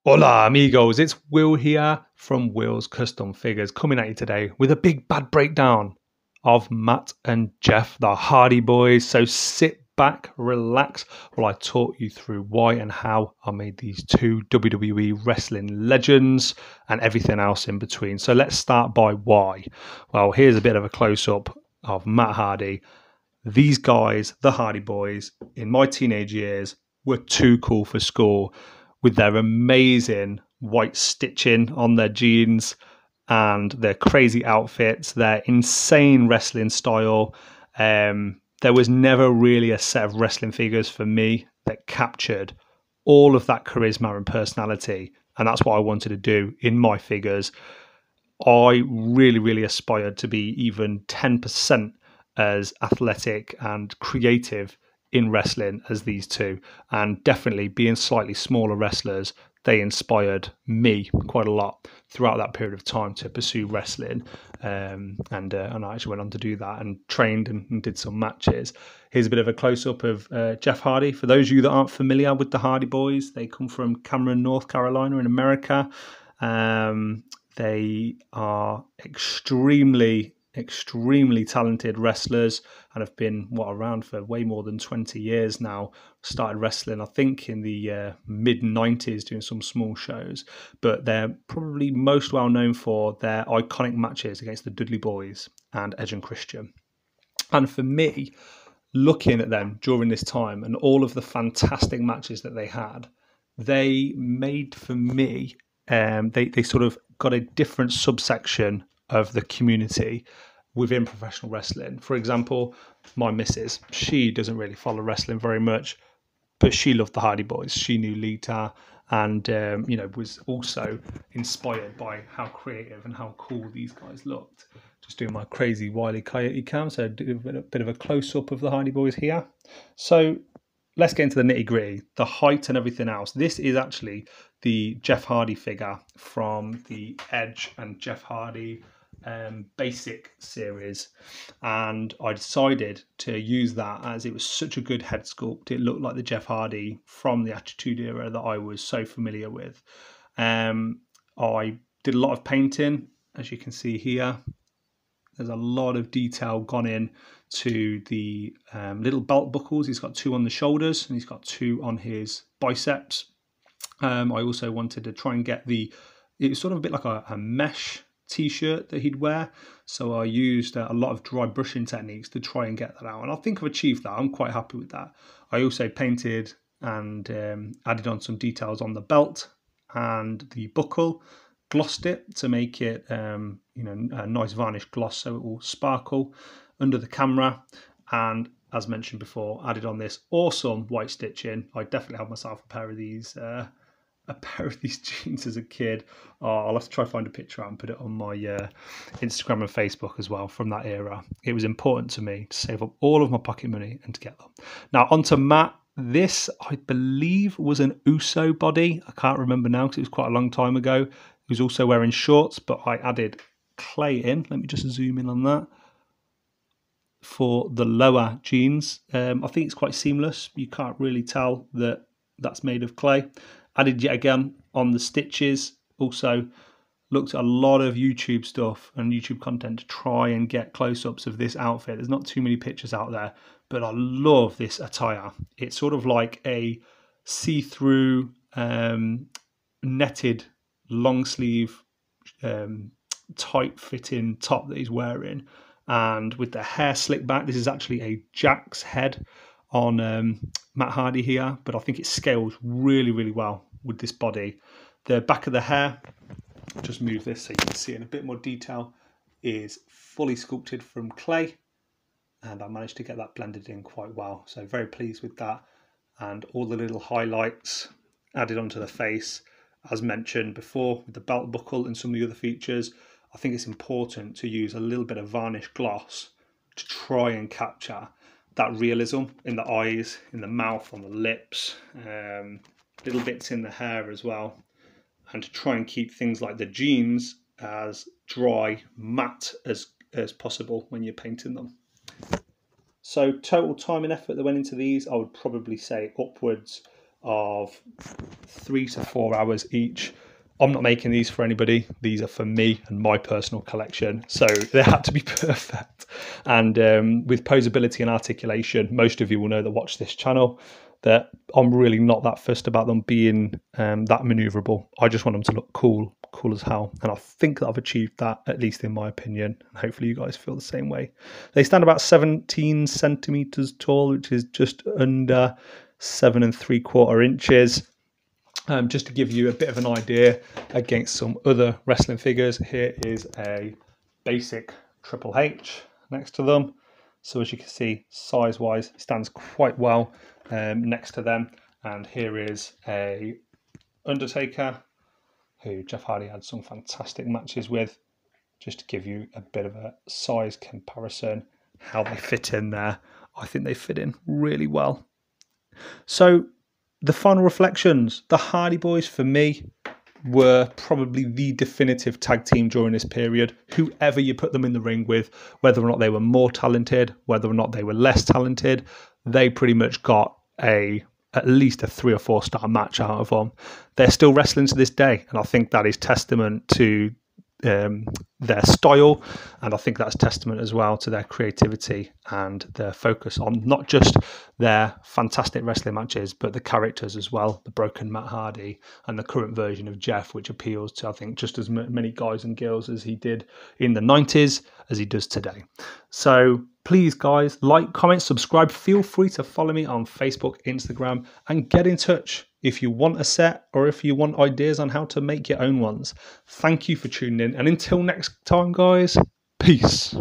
Hola amigos, it's Will here from Will's Custom Figures, coming at you today with a big bad breakdown of Matt and Jeff, the Hardy Boys. So sit back, relax while I talk you through why and how I made these two WWE wrestling legends and everything else in between. So let's start by why. Well, here's a bit of a close-up of Matt Hardy. These guys, the Hardy Boys, in my teenage years were too cool for school, with their amazing white stitching on their jeans and their crazy outfits, their insane wrestling style. There was never really a set of wrestling figures for me that captured all of that charisma and personality. And that's what I wanted to do in my figures. I really aspired to be even 10% as athletic and creative in wrestling as these two, and definitely being slightly smaller wrestlers, they inspired me quite a lot throughout that period of time to pursue wrestling. And I actually went on to do that and trained and did some matches. Here's a bit of a close-up of Jeff Hardy. For those of you that aren't familiar with the Hardy Boys, they come from Cameron, North Carolina in America. They are extremely talented wrestlers and have been around for way more than 20 years now. Started wrestling I think in the mid 90s, doing some small shows, but they're probably most well known for their iconic matches against the Dudley Boys and Edge and Christian. And for me, looking at them during this time and all of the fantastic matches that they had, they made for me, they sort of got a different subsection of the community within professional wrestling. For example, my missus, she doesn't really follow wrestling very much, but she loved the Hardy Boys. She knew Lita and was also inspired by how creative and how cool these guys looked. Just doing my crazy Wile E. Coyote cam, so do a bit of a close-up of the Hardy Boys here. So let's get into the nitty-gritty, the height and everything else. This is actually the Jeff Hardy figure from the Edge and Jeff Hardy basic series, and I decided to use that as it was such a good head sculpt. It looked like the Jeff Hardy from the Attitude Era that I was so familiar with. I did a lot of painting, as you can see here. There's a lot of detail gone in to the little belt buckles. He's got two on the shoulders and he's got two on his biceps. I also wanted to try and get it was sort of a bit like a mesh t-shirt that he'd wear, so I used a lot of dry brushing techniques to try and get that out, and I think I've achieved that. I'm quite happy with that. I also painted and added on some details on the belt and the buckle, glossed it to make it a nice varnish gloss so it will sparkle under the camera, and as mentioned before, added on this awesome white stitching. I definitely had myself a pair of these jeans as a kid. I'll have to try to find a picture and put it on my Instagram and Facebook as well from that era. It was important to me to save up all of my pocket money and to get them. Now onto Matt. This, I believe, was an Uso body. I can't remember now because it was quite a long time ago. He was also wearing shorts, but I added clay in. Let me just zoom in on that. For the lower jeans, I think it's quite seamless. You can't really tell that that's made of clay. Added yet again on the stitches. Also looked at a lot of YouTube stuff and YouTube content to try and get close-ups of this outfit. There's not too many pictures out there, but I love this attire. It's sort of like a see-through netted long sleeve tight-fitting top that he's wearing, and with the hair slicked back. This is actually a Jack's head on Matt Hardy here, but I think it scales really well with this body. The back of the hair, just move this so you can see in a bit more detail, is fully sculpted from clay, and I managed to get that blended in quite well, so very pleased with that. And all the little highlights added onto the face, as mentioned before, with the belt buckle and some of the other features. I think it's important to use a little bit of varnish gloss to try and capture that realism in the eyes, in the mouth, on the lips, little bits in the hair as well, and to try and keep things like the jeans as dry, matte as possible when you're painting them. So total time and effort that went into these, I would probably say upwards of 3 to 4 hours each. I'm not making these for anybody. These are for me and my personal collection. So they had to be perfect. And with posability and articulation, most of you will know that watch this channel, that I'm really not that fussed about them being that maneuverable. I just want them to look cool as hell. And I think that I've achieved that, at least in my opinion. And hopefully you guys feel the same way. They stand about 17 centimeters tall, which is just under 7 3/4 inches. Just to give you a bit of an idea against some other wrestling figures, here is a basic Triple H next to them. So as you can see, size-wise, stands quite well next to them. And here is a Undertaker, who Jeff Hardy had some fantastic matches with. Just to give you a bit of a size comparison, how they fit in there. I think they fit in really well. So the final reflections, the Hardy Boyz for me were probably the definitive tag team during this period. Whoever you put them in the ring with, whether or not they were more talented, whether or not they were less talented, they pretty much got at least a 3 or 4 star match out of them. They're still wrestling to this day, and I think that is testament to their style, and I think that's testament as well to their creativity and their focus on not just their fantastic wrestling matches, but the characters as well. The broken Matt Hardy and the current version of Jeff, which appeals to, I think, just as many guys and girls as he did in the 90s as he does today. So please, guys, like, comment, subscribe. Feel free to follow me on Facebook, Instagram, and get in touch if you want a set or if you want ideas on how to make your own ones. Thank you for tuning in. And until next time, guys, peace.